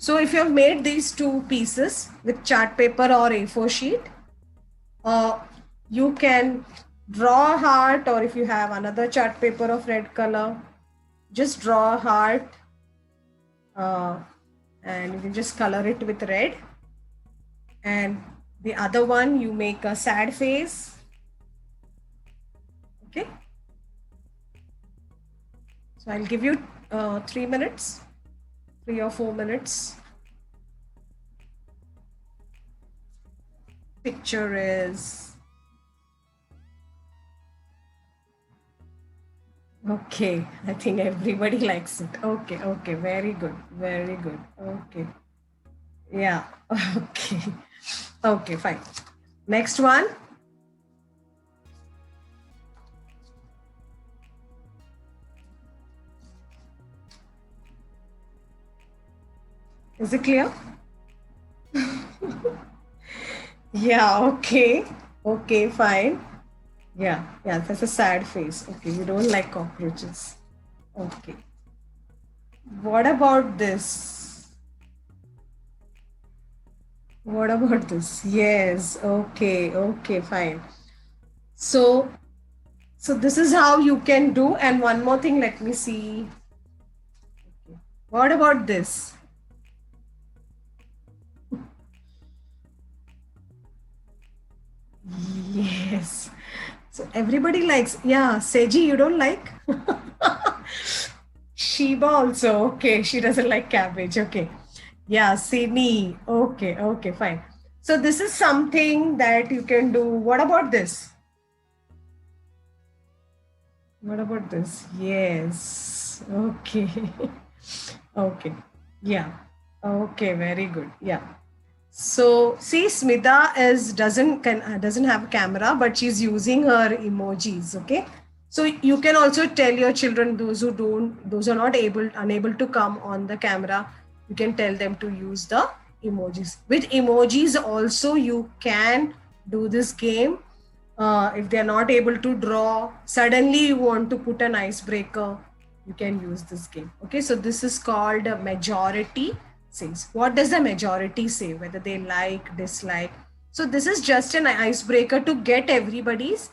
So if you have made these two pieces with chart paper or A4 sheet, you can draw a heart, or if you have another chart paper of red color, just draw a heart and you can just color it with red. And the other one, you make a sad face. Okay. So I'll give you 3 minutes, 3 or 4 minutes. Picture is okay. I think everybody likes it. Okay, okay, very good, very good. Okay, yeah, okay, okay, fine. Next one. Is it clear? Yeah, okay, okay, fine. Yeah, yeah, that's a sad face. Okay, you don't like cockroaches. Okay. What about this? What about this? Yes, okay, okay, fine. So, so this is how you can do. And one more thing, let me see. Okay. What about this? Yes. So everybody likes, yeah, Seji, you don't like? Sheba also, okay, she doesn't like cabbage, okay. Yeah, Sydney, okay, okay, fine. So this is something that you can do. What about this? What about this? Yes, okay. Okay, yeah, okay, very good, yeah. So see, Smita doesn't have a camera, but she's using her emojis. Okay, so you can also tell your children, those who are not unable to come on the camera, you can tell them to use the emojis. With emojis also you can do this game. If they are not able to draw, suddenly you want to put an icebreaker, you can use this game. Okay, so this is called a majority says. What does the majority say? Whether they like, dislike. So this is just an icebreaker to get everybody's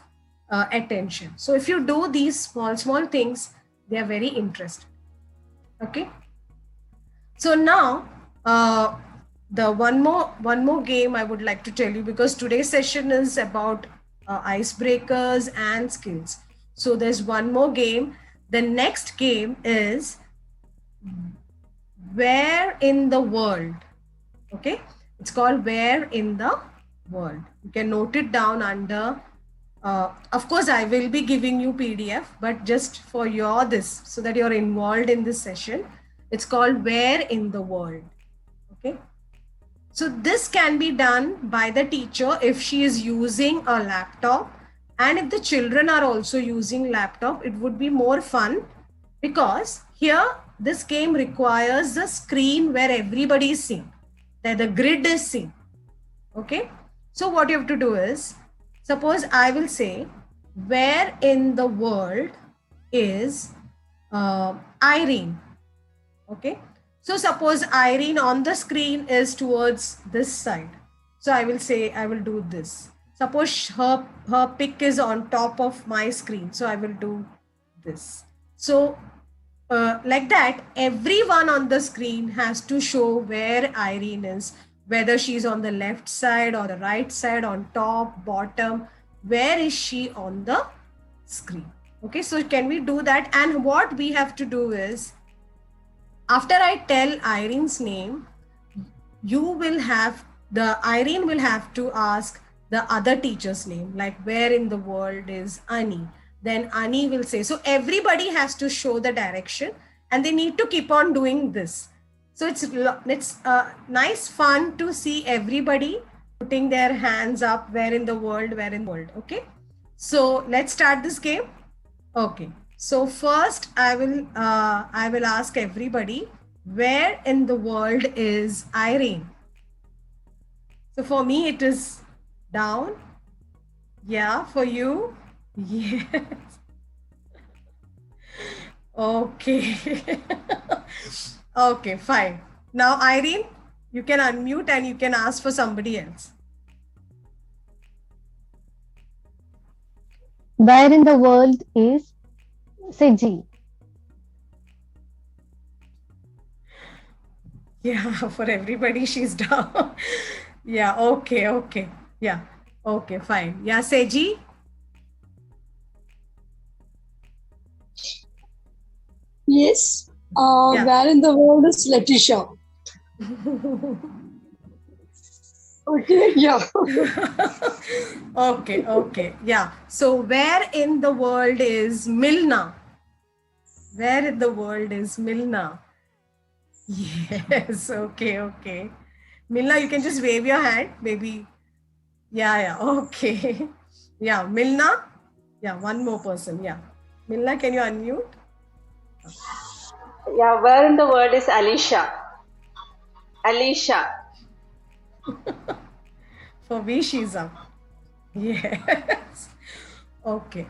attention. So if you do these small things, they are very interesting. Okay. So now the one more game I would like to tell you, because today's session is about icebreakers and skills. So there's one more game. The next game is where in the world. Okay, it's called where in the world. You can note it down under of course I will be giving you PDF, but just for your this, so that you're involved in this session, it's called where in the world. Okay, so this can be done by the teacher if she is using a laptop, and if the children are also using laptop, it would be more fun, because here this game requires a screen where everybody is seeing, that the grid is seen. Okay, so what you have to do is, suppose I will say where in the world is Irene. Okay, so suppose Irene on the screen is towards this side, so I will say, I will do this. Suppose her pic is on top of my screen, so I will do this. So like that, everyone on the screen has to show where Irene is, whether she's on the left side or the right side, on top, bottom, where is she on the screen. Okay, so can we do that? And what we have to do is, after I tell Irene's name, Irene will have to ask the other teacher's name, like where in the world is Ani. Then Ani will say, so everybody has to show the direction, and they need to keep on doing this. So it's nice fun to see everybody putting their hands up, where in the world, where in the world. Okay, so let's start this game. Okay, so first I will ask everybody, where in the world is Irene? So for me it is down. Yeah, for you? Yes. Okay. Okay, fine. Now, Irene, you can unmute and you can ask for somebody else. Where in the world is Seji? Yeah, for everybody, she's down. Yeah, okay. Yeah, okay, fine. Yeah, Seji. Yes. Yeah. Where in the world is Letitia? Okay, yeah. Okay. Yeah. So, where in the world is Milna? Where in the world is Milna? Yes, okay. Milna, you can just wave your hand, maybe. Yeah, okay. Yeah, Milna. Yeah, one more person. Yeah. Milna, can you unmute? Yeah, where in the world is Alicia? Alicia. For me, she's up. Yes. Okay,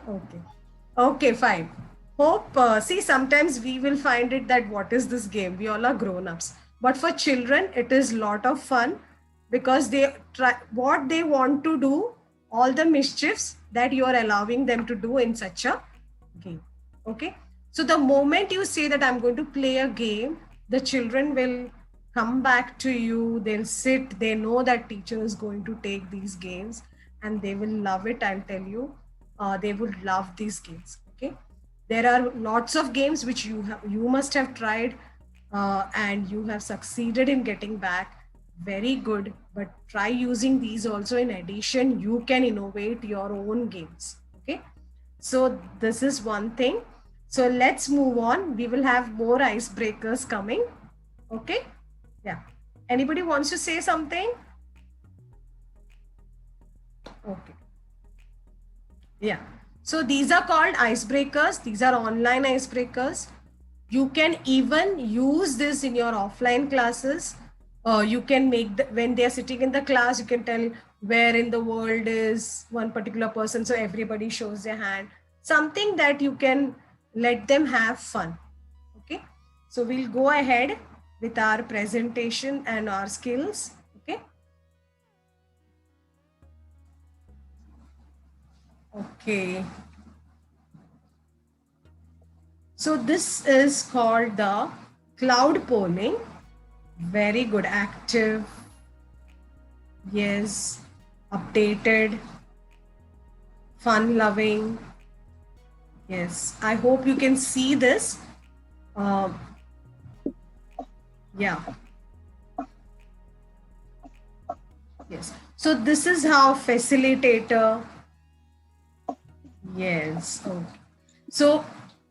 fine. Hope, see, sometimes we will find it that what is this game? We all are grown ups. But for children, it is lot of fun because they try what they want to do, all the mischiefs that you are allowing them to do in such a game. Okay. So the moment you say that I'm going to play a game, the children will come back to you. They'll sit, they know that teacher is going to take these games and they will love it. I'll tell you, they would love these games. Okay. There are lots of games which you must have tried and you have succeeded in getting back. Very good, but try using these also. In addition, you can innovate your own games. Okay. So this is one thing. So let's move on. We will have more icebreakers coming. Okay. Yeah. Anybody wants to say something? Okay. Yeah. So these are called icebreakers. These are online icebreakers. You can even use this in your offline classes. You can make when they are sitting in the class, you can tell where in the world is one particular person. So everybody shows their hand. Something that you can let them have fun. Okay. So we'll go ahead with our presentation and our skills. Okay. Okay. So this is called the cloud polling. Very good. Active. Yes. Updated. Fun loving. Yes. I hope you can see this. Um, yeah. Yes. So this is how facilitator. Yes. Okay. So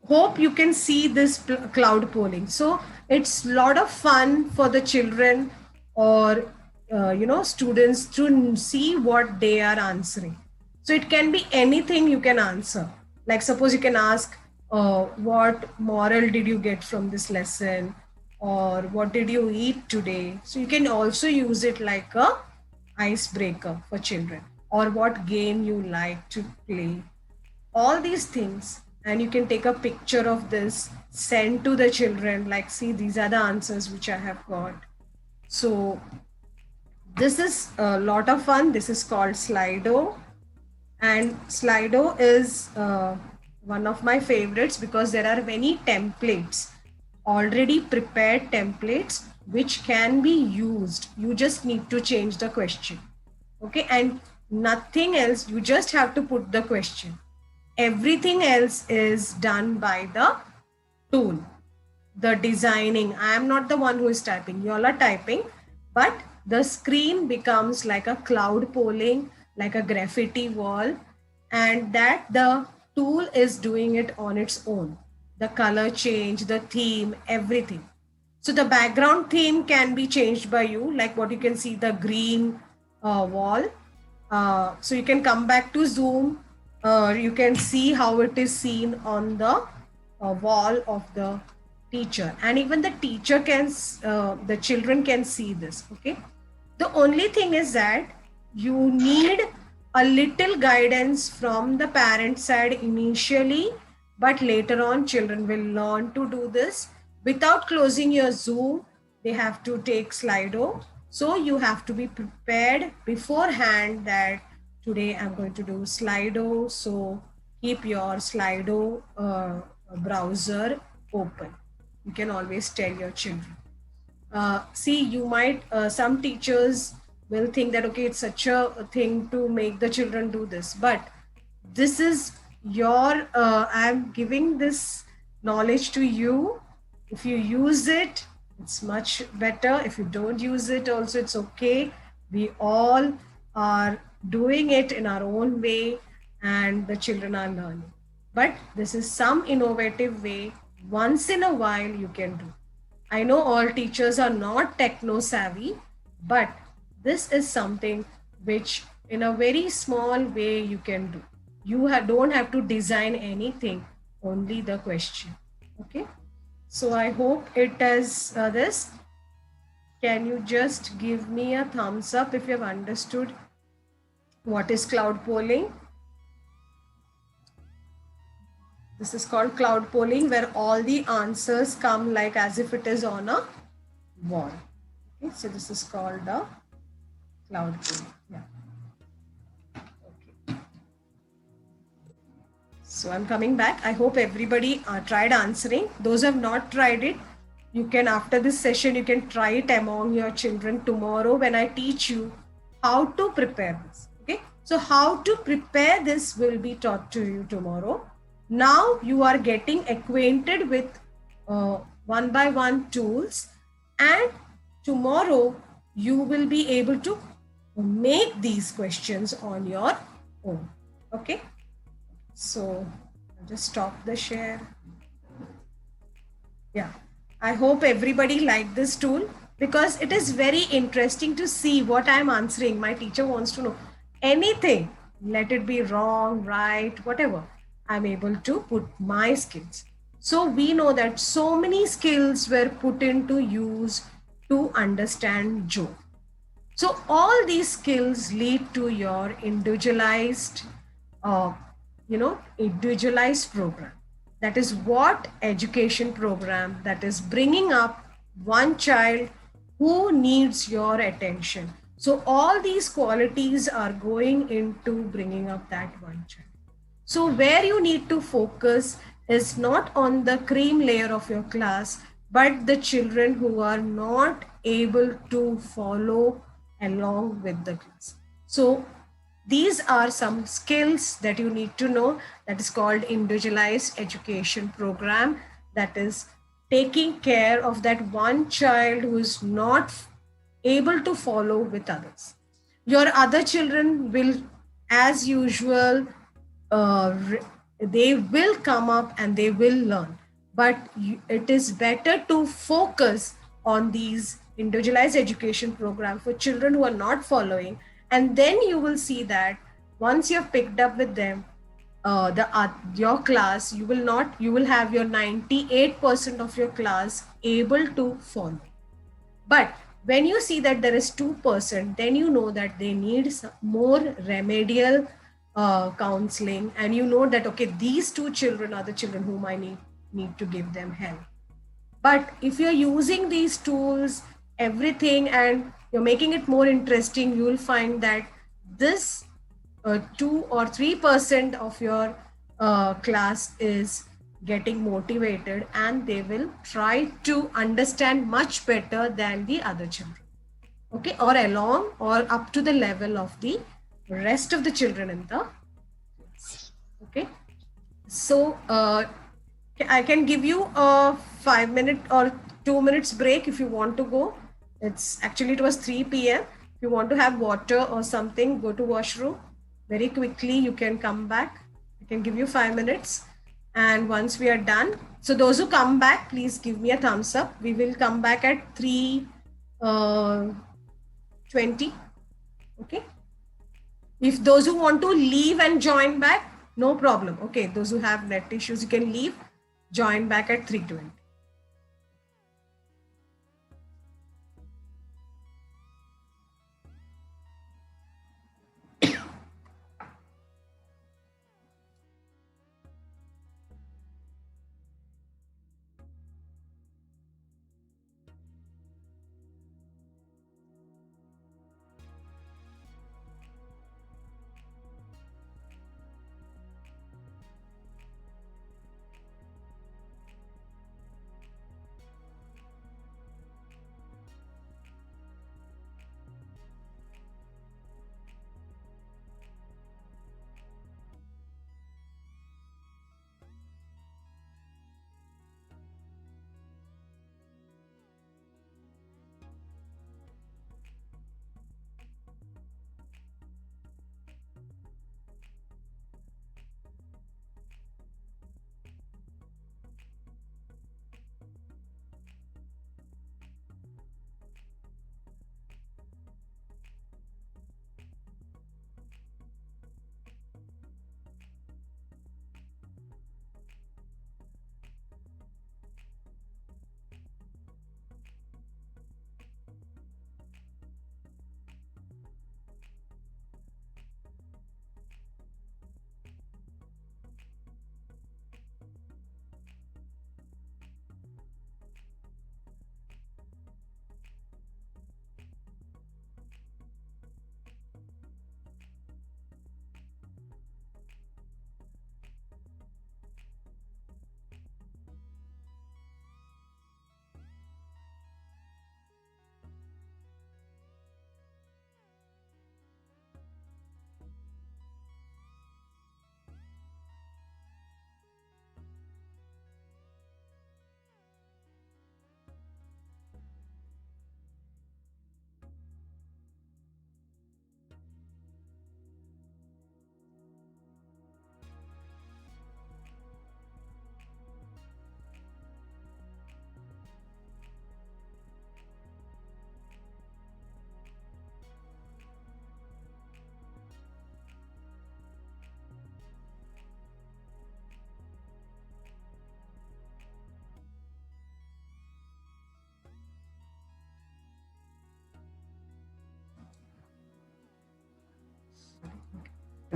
hope you can see this cloud polling. So it's a lot of fun for the children or students to see what they are answering. So it can be anything you can answer. Like suppose you can ask, what moral did you get from this lesson, or what did you eat today? So you can also use it like a icebreaker for children, or what game you like to play, all these things. And you can take a picture of this, send to the children, like, see, these are the answers which I have got. So this is a lot of fun. This is called Slido, and Slido is one of my favorites because there are many templates, already prepared templates, which can be used. You just need to change the question. Okay. And nothing else. You just have to put the question. Everything else is done by the tool. The designing, I am not the one who is typing, you all are typing, but the screen becomes like a cloud polling, like a graffiti wall, and that the tool is doing it on its own. The color change, the theme, everything. So the background theme can be changed by you, like what you can see, the green wall. So you can come back to Zoom. You can see how it is seen on the wall of the teacher, and even the teacher can, the children can see this. Okay. The only thing is that you need a little guidance from the parent side initially, but later on children will learn to do this without closing your Zoom. they have to take Slido. So you have to be prepared beforehand that today I'm going to do Slido. So keep your Slido browser open. You can always tell your children. See, you might, some teachers will think that, okay, it's such a thing to make the children do this, but this is your, I'm giving this knowledge to you. If you use it, it's much better. If you don't use it, also, it's okay. We all are doing it in our own way, and the children are learning. But this is some innovative way once in a while you can do. I know all teachers are not techno savvy, but this is something which, in a very small way, you can do. You don't have to design anything, only the question. Okay. So I hope it is this. Can you just give me a thumbs up if you have understood what is cloud polling? This is called cloud polling, where all the answers come like as if it is on a wall. Okay, so this is called a cloud polling. Yeah. Okay. So I'm coming back. I hope everybody tried answering. Those who have not tried it, you can, after this session, you can try it among your children tomorrow when I teach you how to prepare this. Okay. So how to prepare this will be taught to you tomorrow. Now you are getting acquainted with one by one tools, and tomorrow you will be able to make these questions on your own. Okay. So I'll just stop the share. Yeah. I hope everybody liked this tool, because it is very interesting to see what I'm answering. My teacher wants to know anything, let it be wrong, right, whatever. I'm able to put my skills. So we know that so many skills were put into use to understand Joe. So all these skills lead to your individualized, individualized program. That is what education program that is bringing up one child who needs your attention. So all these qualities are going into bringing up that one child. So where you need to focus is not on the cream layer of your class, but the children who are not able to follow along with the class. So these are some skills that you need to know, that is called individualized education program, that is taking care of that one child who is not able to follow with others. Your other children will, as usual, they will come up and they will learn, but it is better to focus on these individualized education program for children who are not following, and then you will see that once you have picked up with them, your class, you will have your 98% of your class able to follow. But when you see that there is 2%, then you know that they need some more remedial counseling, and you know that, okay, these two children are the children whom I need to give them help. But if you're using these tools, everything, and you're making it more interesting, you will find that this 2 or 3% of your class is getting motivated, and they will try to understand much better than the other children. Okay, or along or up to the level of the rest of the children in the class. Okay, so I can give you a 5-minute or 2 minutes break if you want to go. It's actually, it was 3 p.m. If you want to have water or something, go to washroom very quickly. You can come back. I can give you 5 minutes. And once we are done, so those who come back, please give me a thumbs up. We will come back at 3:20. Okay. If those who want to leave and join back, no problem. Okay. Those who have net issues, you can leave, join back at 3:20.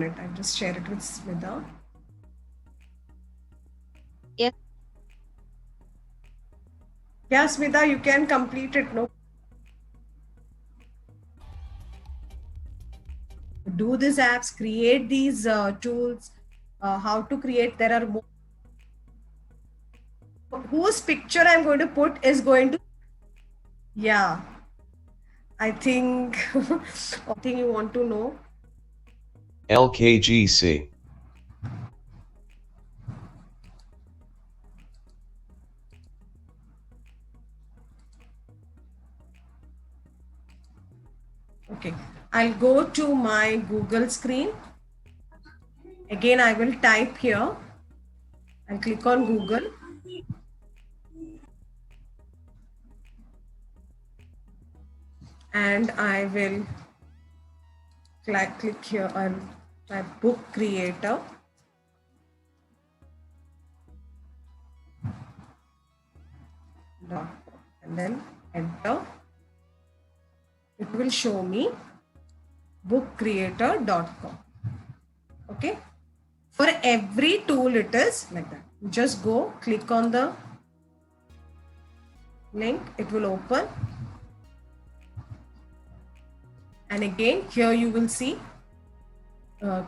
I'll just share it with Smita. Yes. Yeah, Smita, you can complete it. No, do these apps, create these tools. How to create? There are more. Whose picture I'm going to put is going to. Yeah, I think. I think you want to know. LKGC. Okay, I'll go to my Google screen. Again, I will type here. I'll click on Google. And I will click here on type book creator. And then enter. It will show me bookcreator.com. Okay. For every tool, it is like that. You just go, click on the link, it will open. And again, here you will see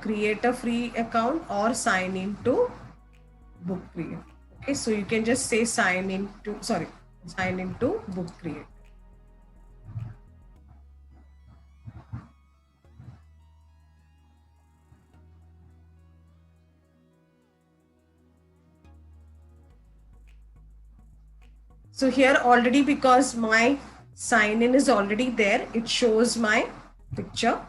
create a free account or sign into Book Creator. Okay, so you can just say sign into Book Creator. So here already, because my sign in is already there, it shows my picture.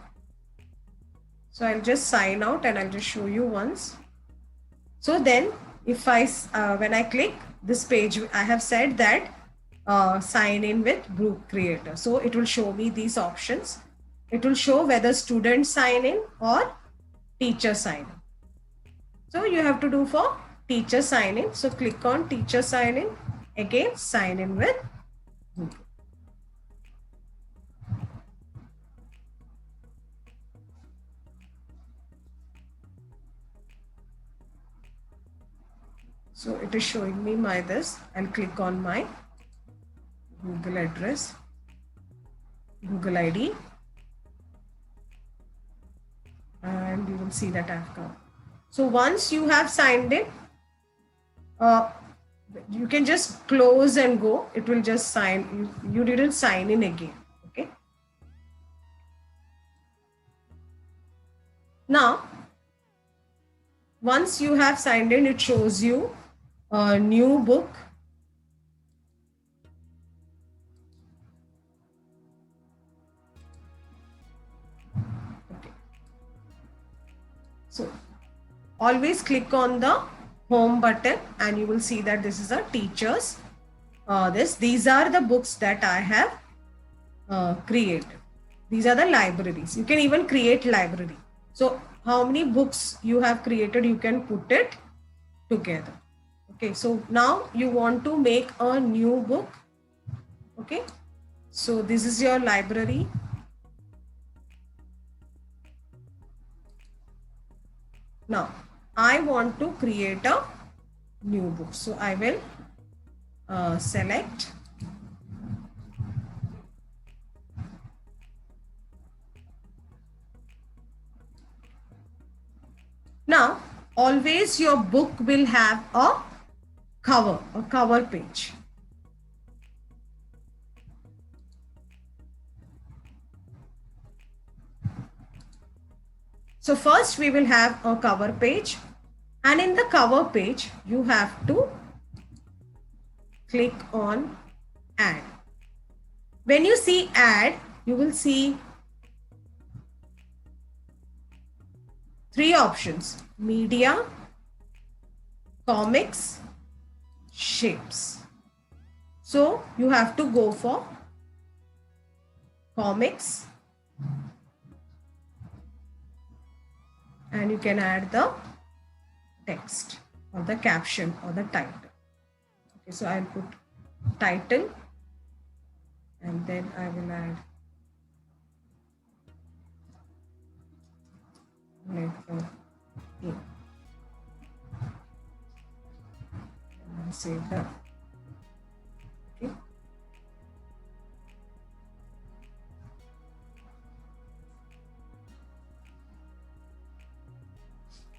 So I'll just sign out and I'll just show you once. So then if I, when I click this page, I have said that sign in with Book Creator. So it will show me these options. It will show whether student sign in or teacher sign in. So you have to do for teacher sign in. So click on teacher sign in. Again, sign in with Google. So it is showing me my this. I'll click on my Google address, Google ID, and you will see that I've come. So once you have signed in, you can just close and go. It will just sign. You didn't sign in again. Okay. Now, once you have signed in, it shows you a new book. Okay. So always click on the home button and you will see that this is a teacher's. These are the books that I have created. These are the libraries. You can even create library. So how many books you have created, you can put it together. Okay, so now you want to make a new book. Okay, so this is your library. Now I want to create a new book. So I will select now. Always your book will have a cover page. So first we will have a cover page, and in the cover page you have to click on add. When you see add, you will see three options: media, comics, shapes. So you have to go for comics, and you can add the text or the caption or the title. Okay, so I'll put title and then I will add letter A. And save that. Okay.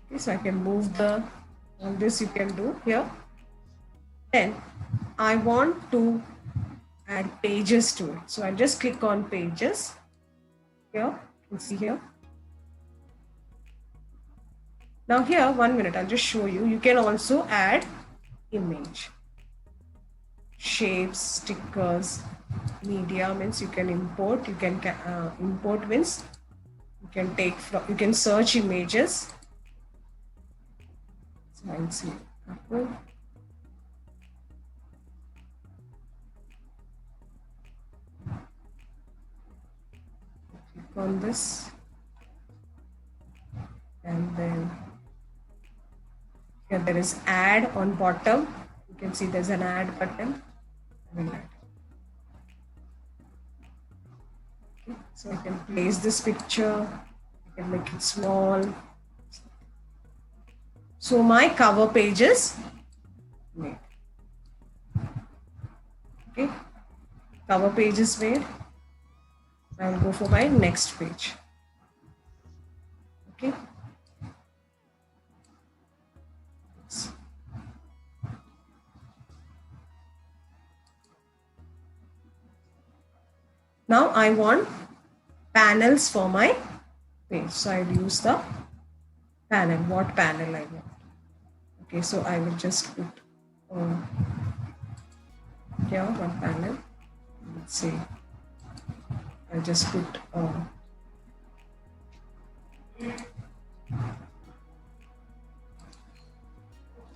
Okay, so I can move all this you can do here. Then I want to add pages to it. So I'll just click on pages here. You can see here. Now here, 1 minute, I'll just show you. You can also add image, shapes, stickers, media means you can import. You can import means you can take from, you can search images. So I'll see Apple. Click on this, and then here there is add on bottom. You can see there's an add button. I will add. Okay, so I can place this picture. I can make it small. So my cover page is made. Okay, cover page is made. I will go for my next page. Okay. Now I want panels for my page. So I'll use the panel. What panel I want? Okay, so I will just put here one panel. Let's see. I'll just put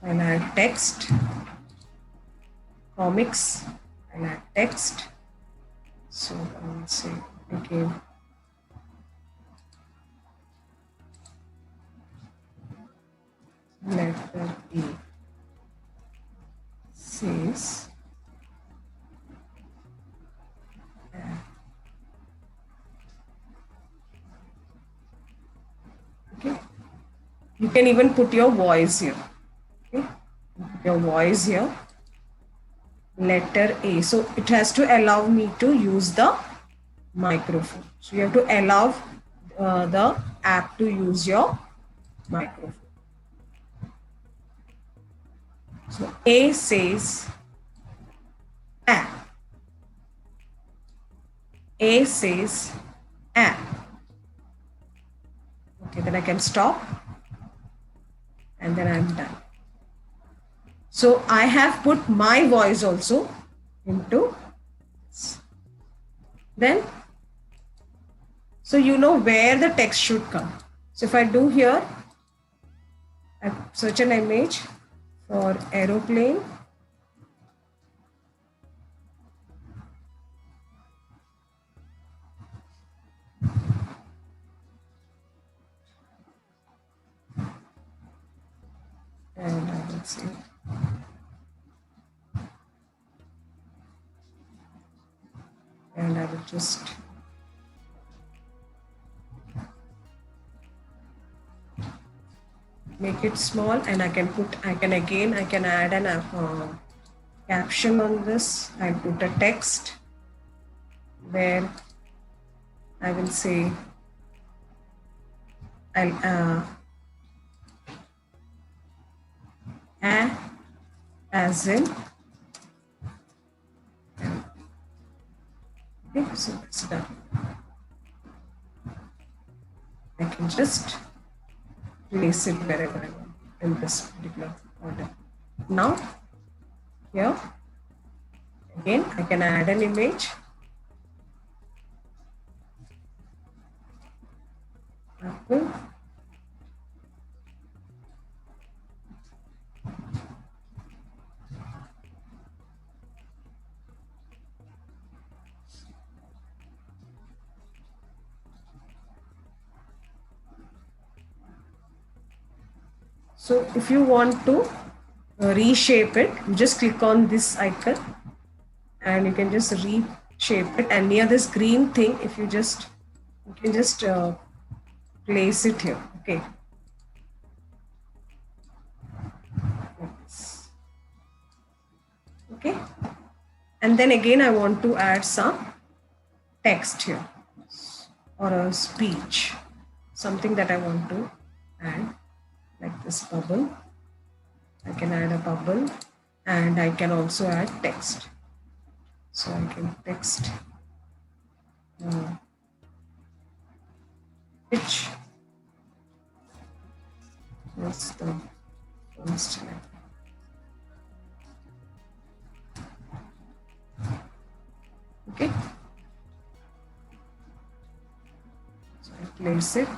I'll add text, comics, I'll add text. So I will say again letter E says okay. You can even put your voice here. Okay, put your voice here. Letter A. So it has to allow me to use the microphone. So you have to allow the app to use your microphone. So A says app. A says app. Okay, then I can stop and then I'm done. So I have put my voice also into this. Then, so you know where the text should come. So if I do here, I search an image for aeroplane. And I will see. And I will just make it small, and I can add an caption on this. I'll put a text where I will say as in. Okay, so that's done. I can just place it wherever I want in this particular order. Now, here, again, I can add an image. Apple. So if you want to reshape it, you just click on this icon and you can just reshape it. And near this green thing, if you can just place it here. Okay. Like this. Okay. And then again, I want to add some text here or a speech, something that I want to add, like this bubble. I can add a bubble and I can also add text. So I can text which was the first letter. Okay. So I place it.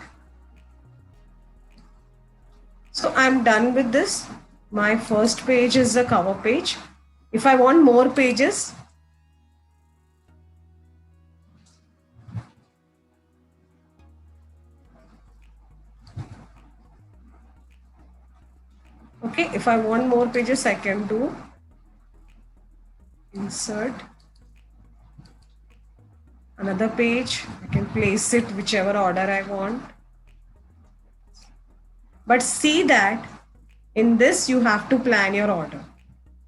So I'm done with this. My first page is the cover page. If I want more pages, okay, if I want more pages, I can do insert another page. I can place it whichever order I want. But see that in this, you have to plan your order.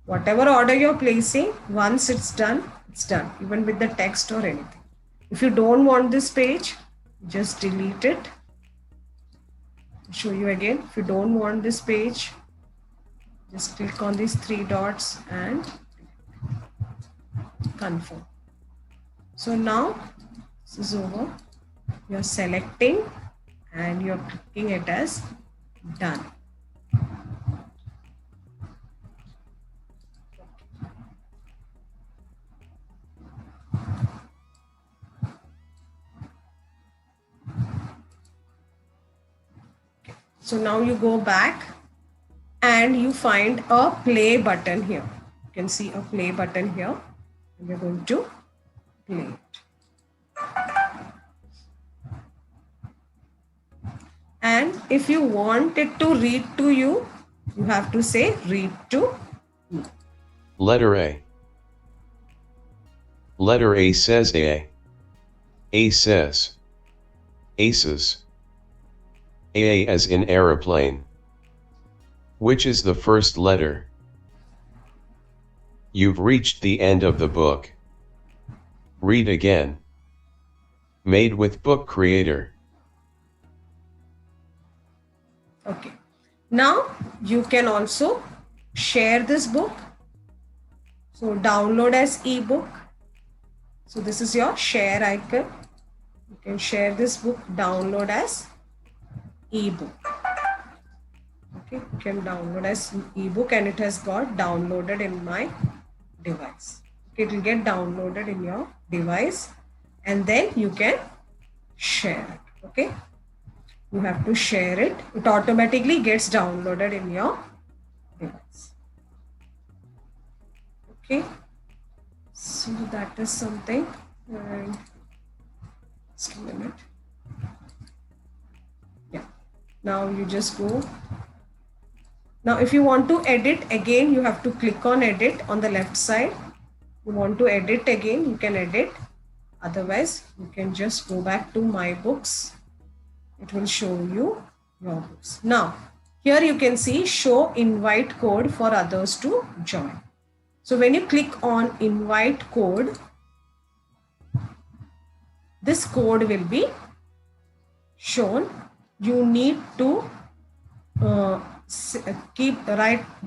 Whatever order you're placing, once it's done, even with the text or anything. If you don't want this page, just delete it. I'll show you again. If you don't want this page, just click on these three dots and confirm. So now this is over. You're selecting and you're clicking it as done. So now you go back and you find a play button here. You can see a play button here. And you're going to play it. And if you want it to read to you, you have to say read to me. Letter A. Letter A says A. A says aces. A as in aeroplane. Which is the first letter? You've reached the end of the book. Read again. Made with Book Creator. Okay. Now you can also share this book. So download as ebook. So this is your share icon. You can share this book, download as ebook. Okay, you can download as ebook and it has got downloaded in my device. Okay, it will get downloaded in your device and then you can share it. Okay, you have to share it. It automatically gets downloaded in your device. Okay, so that is something. And just a minute. Yeah, now you just go. Now if you want to edit again, you have to click on edit on the left side. You want to edit again, you can edit. Otherwise, you can just go back to my books. It will show you your books. Now, here you can see show invite code for others to join. So when you click on invite code, this code will be shown. You need to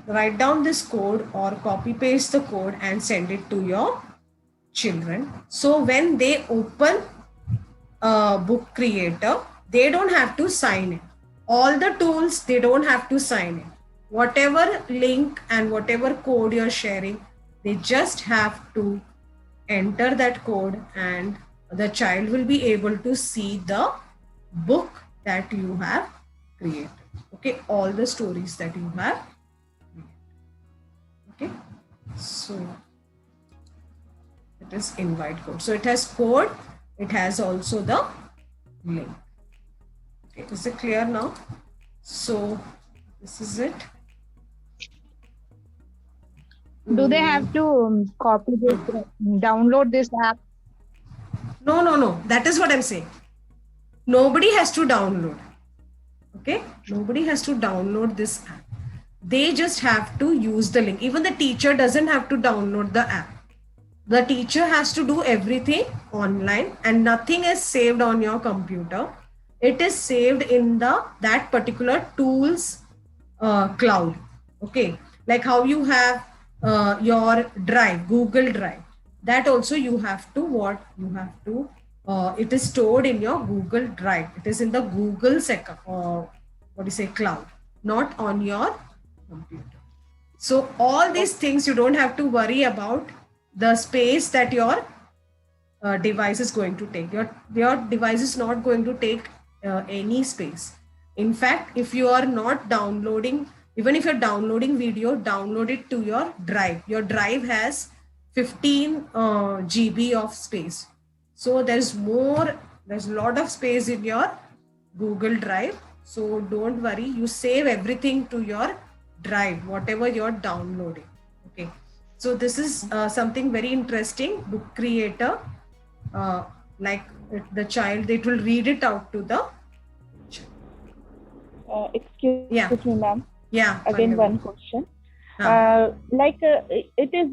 write down this code or copy paste the code and send it to your children. So when they open Book Creator, they don't have to sign in. All the tools, they don't have to sign in. Whatever link and whatever code you're sharing, they just have to enter that code and the child will be able to see the book that you have created. Okay, all the stories that you have created. Okay, so it is invite code. So it has code, it has also the link. Okay, is it clear now? So this is it. Do they have to copy this, download this app? No. That is what I'm saying. Nobody has to download. Okay, nobody has to download this app. They just have to use the link. Even the teacher doesn't have to download the app. The teacher has to do everything online, and nothing is saved on your computer. It is saved in that particular tool's cloud. Okay, like how you have your drive, Google Drive. That also you have to it is stored in your Google Drive. It is in the Google cloud, not on your computer. So all these things you don't have to worry about the space that your device is going to take. Your device is not going to take any space. In fact, if you are not downloading, even if you're downloading video, download it to your drive. Your drive has 15 GB of space. So there's a lot of space in your Google Drive. So don't worry, you save everything to your drive, whatever you're downloading. Okay. So this is something very interesting. Book Creator, like the child, it will read it out to the. Excuse me, ma'am. Yeah. Again, one question. It is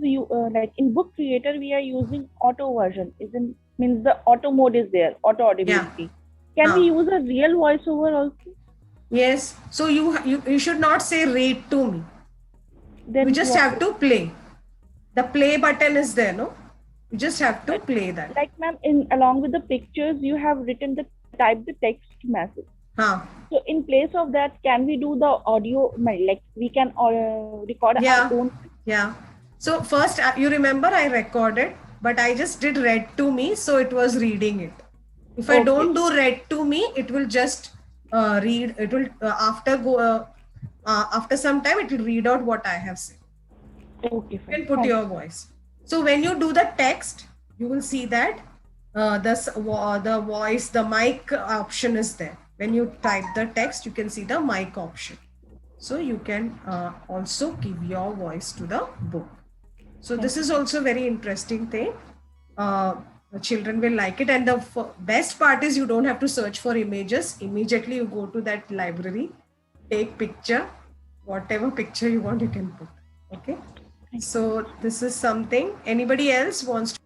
like in Book Creator we are using auto version. Means the auto mode is there, auto audibility. Yeah. Can we use a real voiceover also? Yes. So you should not say read to me. Then you just have to play. The play button is there, no? You just have to play that. Like ma'am, along with the pictures, you have type the text message. So in place of that, can we do the audio? Like we can record our own. Yeah. So first, you remember I recorded, but I just did read to me, so it was reading it. If I don't do read to me, it will just read. It will after some time, it will read out what I have said. Okay. You can put your voice. So when you do the text, you will see that the voice, the mic option is there. When you type the text, you can see the mic option. So you can also give your voice to the book. So this is also a very interesting thing. The children will like it. And the best part is you don't have to search for images. Immediately you go to that library, take picture, whatever picture you want, you can put. Okay. So this is something. Anybody else wants to?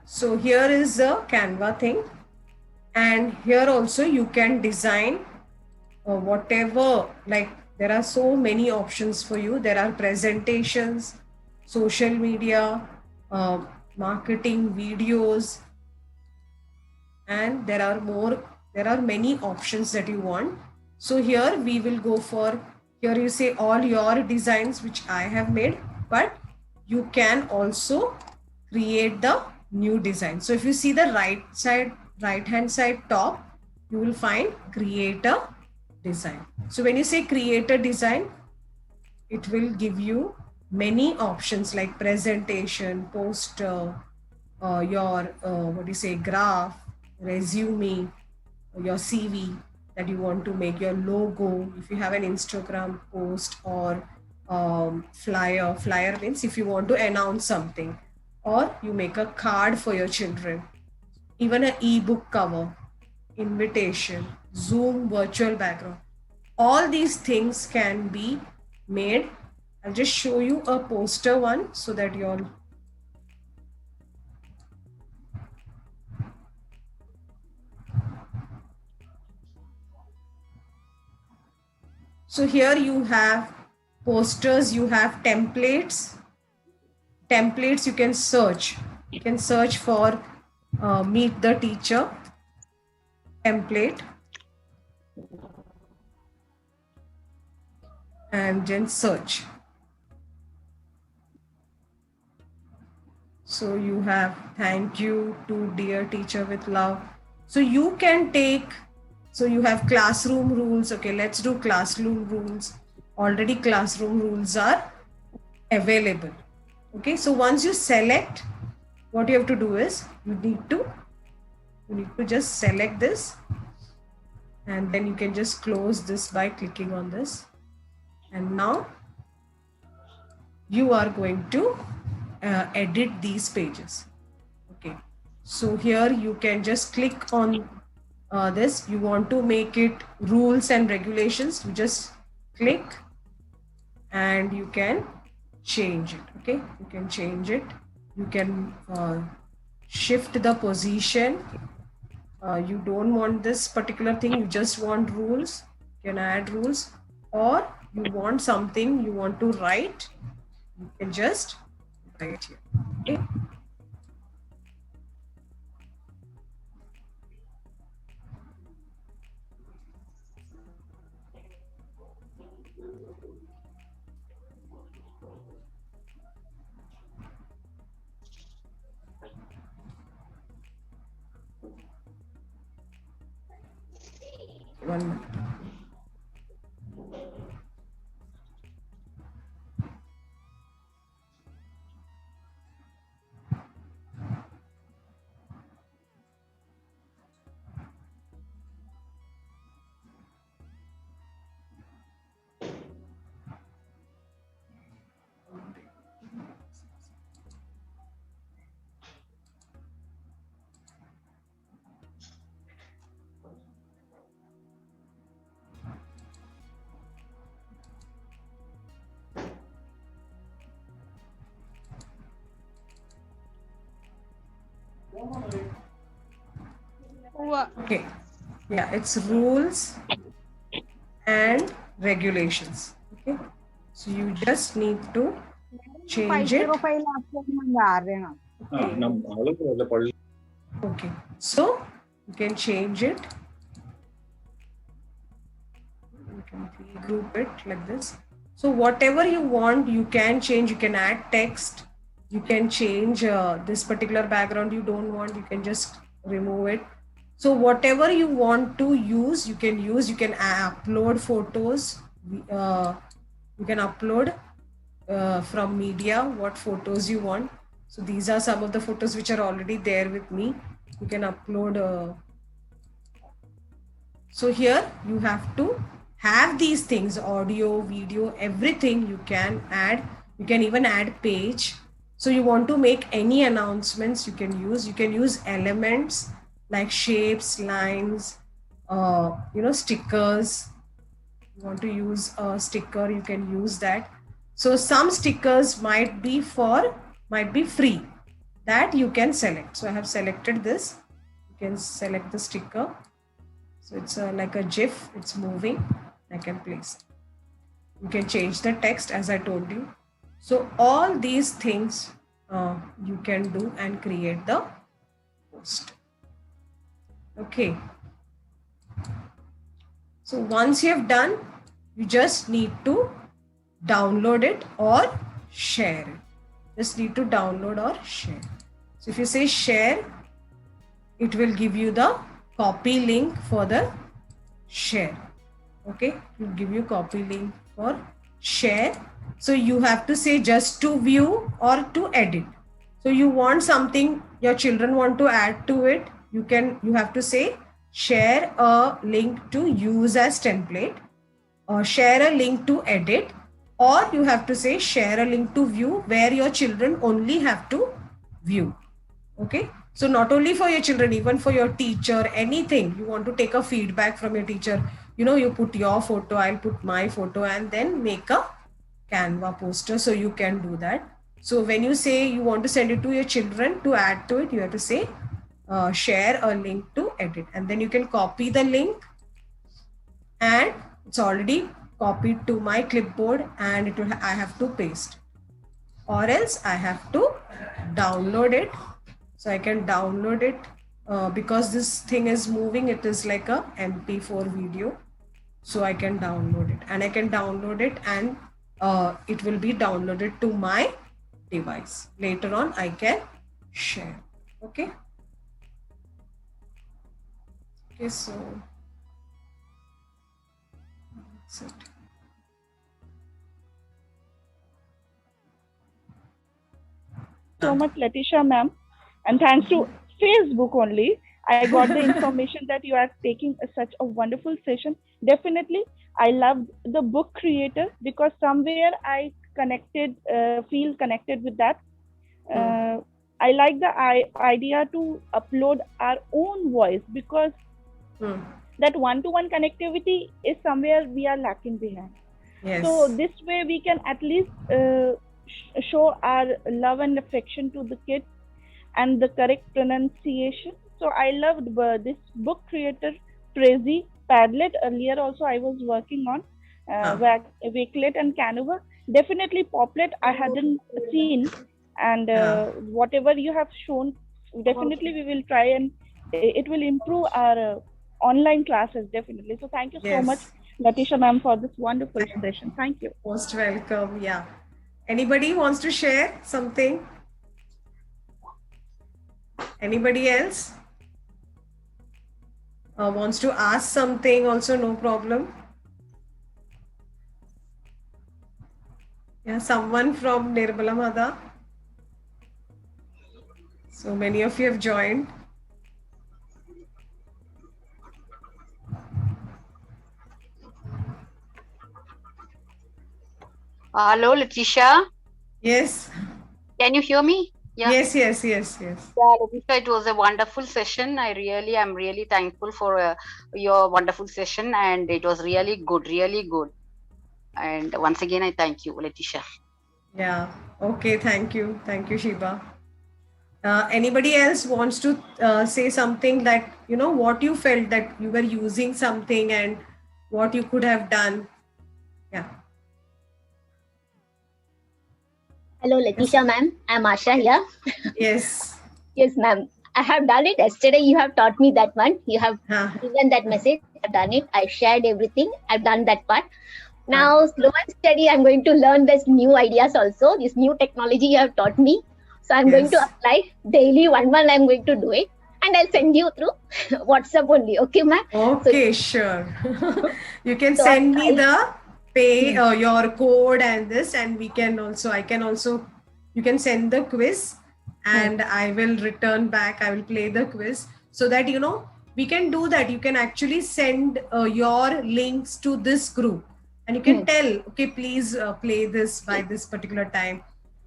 So here is the Canva thing, and here also you can design whatever, like there are so many options for you. There are presentations, social media, marketing, videos, and there are many options that you want. So here we will go for, here you say all your designs which I have made, but you can also create the new design. So if you see the right hand side top, you will find create a design. So when you say create a design, it will give you many options like presentation, poster, your graph, resume, your CV that you want to make, your logo, if you have an Instagram post, or flyer means if you want to announce something, or you make a card for your children, even an ebook cover, invitation, Zoom virtual background. All these things can be made. I'll just show you a poster one so that you all. So here you have posters, you have templates. Templates you can search. You can search for meet the teacher template and then search. So you have thank you to dear teacher with love. So you can take, so you have classroom rules. Okay, let's do classroom rules. Already classroom rules are available. Okay, so once you select, what you have to do is you need to just select this and then you can just close this by clicking on this. And now you are going to edit these pages. Okay, so here you can just click on this. You want to make it rules and regulations, you just click and you can change it. Okay, you can change it, you can shift the position. You don't want this particular thing, you just want rules, you can add rules, or you want something you want to write, you can just write here. Okay. One minute. Okay, yeah, it's rules and regulations. Okay, so you just need to change it. Okay, so you can change it, you can regroup it like this. So whatever you want you can change, you can add text, you can change this particular background you don't want, you can just remove it. So whatever you want to use, you can use. You can upload photos. You can upload from media what photos you want. So these are some of the photos which are already there with me. You can upload. So here you have to have these things, audio, video, everything you can add. You can even add page. So you want to make any announcements, you can use elements like shapes, lines, stickers. You want to use a sticker, you can use that. So some stickers might be free, that you can select. So I have selected this. You can select the sticker. So it's like a GIF, it's moving. I can place it. You can change the text as I told you. So all these things you can do and create the post. Okay. So once you have done, you just need to download it or share it. Just need to download or share. So if you say share, it will give you the copy link for the share. Okay, it will give you copy link for share. So you have to say just to view or to edit. So you want something, your children want to add to it, you have to say share a link to use as template, or share a link to edit, or you have to say share a link to view, where your children only have to view. Okay, so not only for your children, even for your teacher, anything you want to take a feedback from your teacher, you put your photo, I'll put my photo, and then make a Canva poster. So you can do that. So when you say you want to send it to your children to add to it, you have to say share a link to edit, and then you can copy the link, and it's already copied to my clipboard, and I have to paste, or else I have to download it. So I can download it because this thing is moving, it is like a MP4 video. So I can download it, and I can download it, and it will be downloaded to my device. Later on I can share. Okay. Okay, so that's it. So much, Letitia ma'am, and thanks to Facebook only, I got the information that you are taking such a wonderful session. Definitely, I loved the book creator because somewhere I feel connected with that. I like the idea to upload our own voice because that one-to-one connectivity is somewhere we are lacking behind. Yes. So this way we can at least show our love and affection to the kids and the correct pronunciation. So I loved this book creator, Tracy Padlet. Earlier also I was working on Wakelet and Canva. Definitely Poplet I hadn't seen, and whatever you have shown, definitely we will try, and it will improve our online classes definitely. So thank you so much, Latisha ma'am, for this wonderful session. Thank you. Most welcome. Yeah. Anybody wants to share something? Anybody else wants to ask something also? No problem. Yeah, someone from Nirmala Mada. So many of you have joined. Hello, Latisha. Yes. Can you hear me? Yeah. Yes. Yeah, Latisha, it was a wonderful session. I'm really thankful for your wonderful session, and it was really good. And once again, I thank you, Latisha. Yeah. Okay. Thank you, Shiba. Anybody else wants to say something that, what you felt that you were using something and what you could have done? Yeah. Hello, Latisha ma'am. I'm Asha here. Yes. Yes, ma'am. I have done it yesterday. You have taught me that one. You have given that message. I've done it. I've shared everything. I've done that part. Now, slow and steady, I'm going to learn this new ideas also. This new technology you have taught me. So I'm going to apply daily one I'm going to do it. And I'll send you through WhatsApp only. Okay, ma'am? Okay, sure. You can send me the your code and this, and you can send the quiz, and I will return back. I will play the quiz so that, we can do that. You can actually send your links to this group, and you can tell, okay, please play this by this particular time.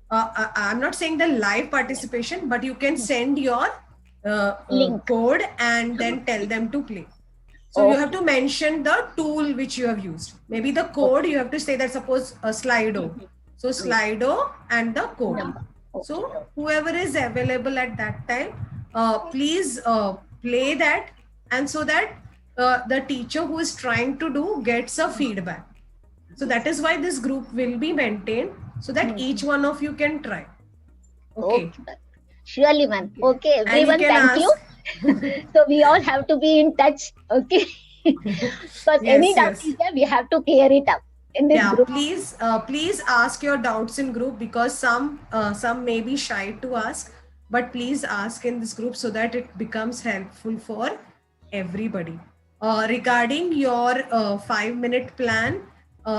I'm not saying the live participation, but you can send your code and then tell them to play. So you have to mention the tool which you have used. Maybe the code, you have to say that, suppose Slido. So Slido and the code. So whoever is available at that time, please play that, and so that the teacher who is trying to do gets a feedback. So that is why this group will be maintained, so that each one of you can try. Okay. Surely, ma'am. Okay, everyone, thank you. So we all have to be in touch, okay? Because any doubt is there, we have to clear it up in this group. Please ask your doubts in group, because some may be shy to ask, but please ask in this group so that it becomes helpful for everybody. Regarding your 5-minute plan,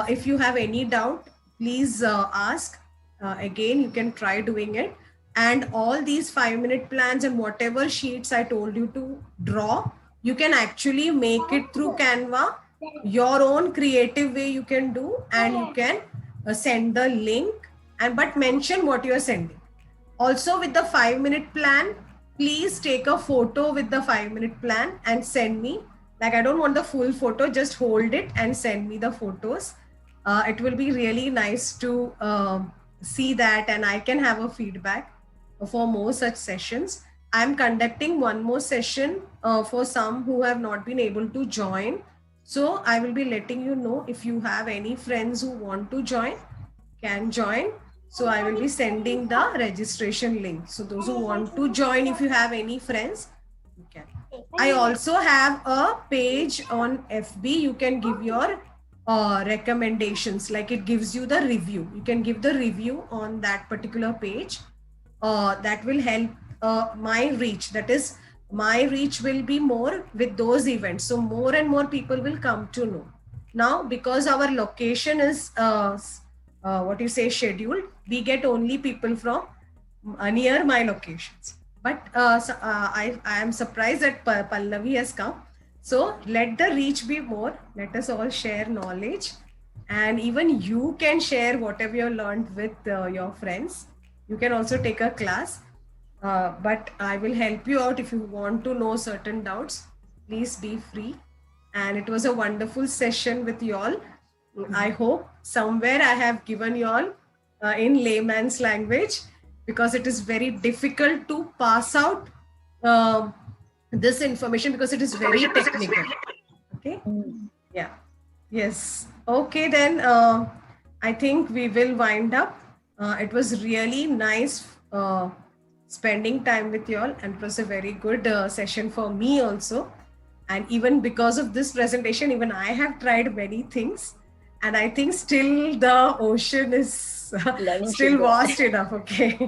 if you have any doubt, please ask. Again, you can try doing it. And all these 5-minute plans and whatever sheets I told you to draw, you can actually make it through Canva. Your own creative way you can do, and you can send the link, but mention what you are sending. Also, with the 5-minute plan, please take a photo with the 5-minute plan and send me. Like, I don't want the full photo, just hold it and send me the photos. It will be really nice to see that, and I can have a feedback for more such sessions. I'm conducting one more session for some who have not been able to join. So I will be letting you know, if you have any friends who want to join, can join. So I will be sending the registration link. So those who want to join, if you have any friends, you can. I also have a page on FB. You can give your recommendations, like it gives you the review. You can give the review on that particular page. That will help my reach. That is, my reach will be more with those events. So more and more people will come to know. Now, because our location is scheduled, we get only people from near my locations. But I am surprised that Pallavi has come. So let the reach be more. Let us all share knowledge, and even you can share whatever you learned with your friends. You can also take a class, but I will help you out if you want to know certain doubts. Please be free. And it was a wonderful session with you all. I hope somewhere I have given you all in layman's language, because it is very difficult to pass out this information because it is very technical. Okay. Yeah. Yes. Okay, then I think we will wind up. It was really nice spending time with you all, and it was a very good session for me also. And even because of this presentation, even I have tried many things, and I think still the ocean is still vast enough. Okay.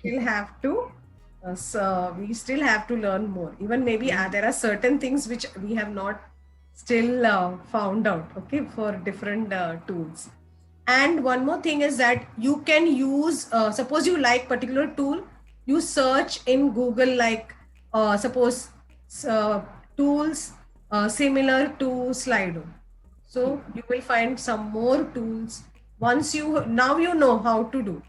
We'll have to. So we still have to learn more. Even maybe there are certain things which we have not still found out, okay, for different tools. And one more thing is that you can use, suppose you like particular tool, you search in Google, like suppose tools similar to Slido. So you will find some more tools. Once now you know how to do.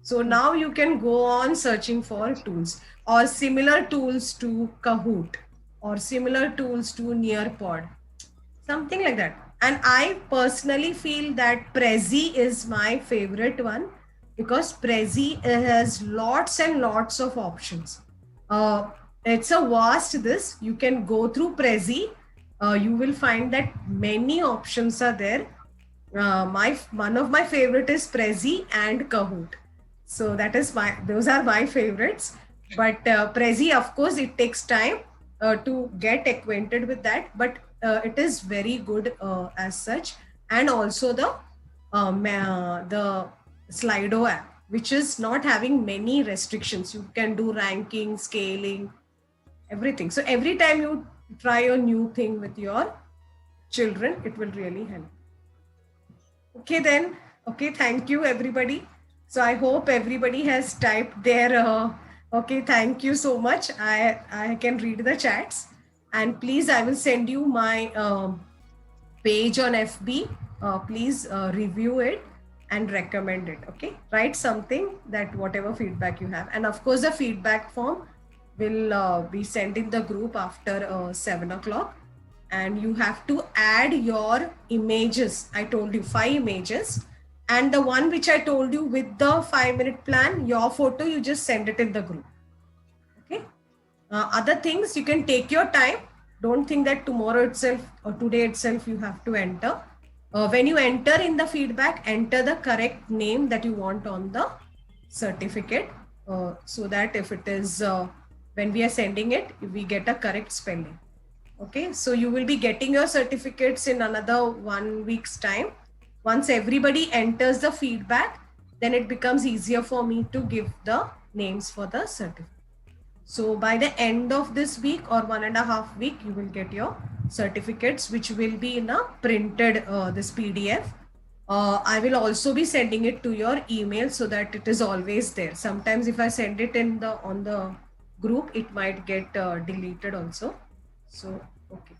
So now you can go on searching for tools or similar tools to Kahoot or similar tools to Nearpod, something like that. And I personally feel that Prezi is my favorite one, because Prezi has lots and lots of options. It's a vast this. You can go through Prezi. You will find that many options are there. One of my favorite is Prezi and Kahoot. So those are my favorites. But Prezi, of course, it takes time to get acquainted with that. But it is very good as such. And also the Slido app, which is not having many restrictions. You can do ranking, scaling, everything. So every time you try a new thing with your children, it will really help. Okay, then. Okay, thank you, everybody. So I hope everybody has typed their, okay, thank you so much. I can read the chats. And please, I will send you my page on FB. Please review it and recommend it. Okay, write something, that whatever feedback you have. And of course, the feedback form will be sent in the group after 7 o'clock. And you have to add your images. I told you 5 images. And the one which I told you with the 5-minute plan, your photo, you just send it in the group. Okay. Other things, you can take your time. Don't think that tomorrow itself or today itself you have to enter. When you enter in the feedback, enter the correct name that you want on the certificate, so that if it is, when we are sending it, we get a correct spelling. Okay. So you will be getting your certificates in another 1 week's time. Once everybody enters the feedback, then it becomes easier for me to give the names for the certificate. So by the end of this week or 1.5 weeks, you will get your certificates, which will be in a printed this PDF. I will also be sending it to your email so that it is always there. Sometimes if I send it on the group, it might get deleted also. So, okay.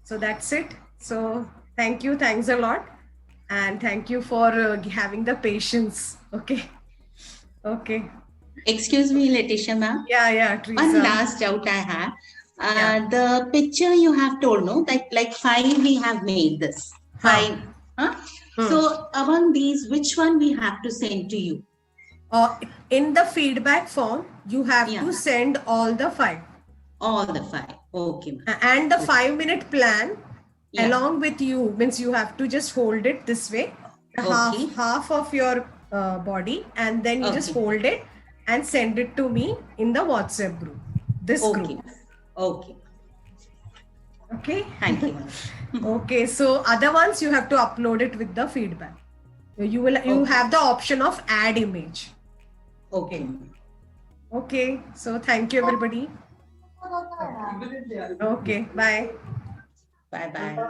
So that's it. So thank you. Thanks a lot. And thank you for having the patience. Okay. Okay. Excuse me, Letitia ma'am. Yeah, Teresa. One last doubt I have. The picture you have told, no, that like 5 we have made this. 5. So among these, which one we have to send to you? In the feedback form, you have to send all the 5. All the 5. Okay. And the 5-minute plan along with you, means you have to just hold it this way, half of your body, and then you just hold it and send it to me in the WhatsApp group, this group. Okay. Okay. Thank you. Okay. So other ones you have to upload it with the feedback. You have the option of add image. Okay. Okay. So thank you, everybody. Okay. Bye. Bye.